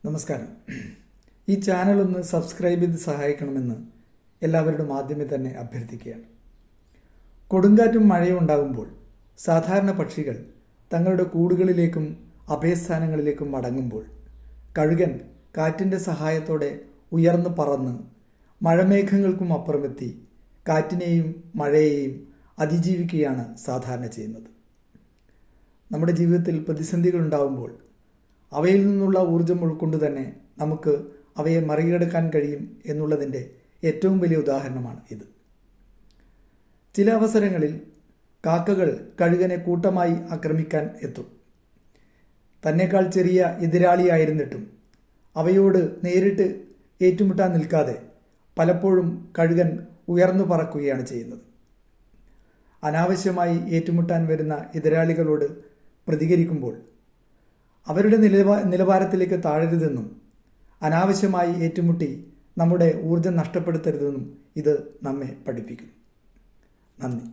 നമസ്കാരം. ഈ ചാനൽ ഒന്ന് സബ്സ്ക്രൈബ് ചെയ്ത് സഹായിക്കണമെന്ന് എല്ലാവരോടും ആദ്യമേ തന്നെ അഭ്യർത്ഥിക്കുകയാണ്. കൊടുങ്കാറ്റും മഴയും ഉണ്ടാകുമ്പോൾ സാധാരണ പക്ഷികൾ തങ്ങളുടെ കൂടുകളിലേക്കും അഭയസ്ഥാനങ്ങളിലേക്കും മടങ്ങുമ്പോൾ കഴുകൻ കാറ്റിൻ്റെ സഹായത്തോടെ ഉയർന്നു പറന്ന് മഴമേഘങ്ങൾക്കും അപ്പുറമെത്തി കാറ്റിനെയും മഴയെയും അതിജീവിക്കുകയാണ് സാധാരണ ചെയ്യുന്നത്. നമ്മുടെ ജീവിതത്തിൽ പ്രതിസന്ധികൾ ഉണ്ടാകുമ്പോൾ അവയിൽ നിന്നുള്ള ഊർജം ഉൾക്കൊണ്ട് തന്നെ നമുക്ക് അവയെ മറികടക്കാൻ കഴിയും എന്നുള്ളതിൻ്റെ ഏറ്റവും വലിയ ഉദാഹരണമാണ് ഇത്. ചില അവസരങ്ങളിൽ കാക്കകൾ കഴുകനെ കൂട്ടമായി ആക്രമിക്കാൻ എത്തും. തന്നെക്കാൾ ചെറിയ എതിരാളിയായിരുന്നിട്ടും അവയോട് നേരിട്ട് ഏറ്റുമുട്ടാൻ നിൽക്കാതെ പലപ്പോഴും കഴുകൻ ഉയർന്നു പറക്കുകയാണ് ചെയ്യുന്നത്. അനാവശ്യമായി ഏറ്റുമുട്ടാൻ വരുന്ന എതിരാളികളോട് പ്രതികരിക്കുമ്പോൾ അവരുടെ നിലവാരത്തിലേക്ക് താഴരുതെന്നും അനാവശ്യമായി ഏറ്റുമുട്ടി നമ്മുടെ ഊർജം നഷ്ടപ്പെടുത്തരുതെന്നും ഇത് നമ്മെ പഠിപ്പിക്കുന്നു. നന്ദി.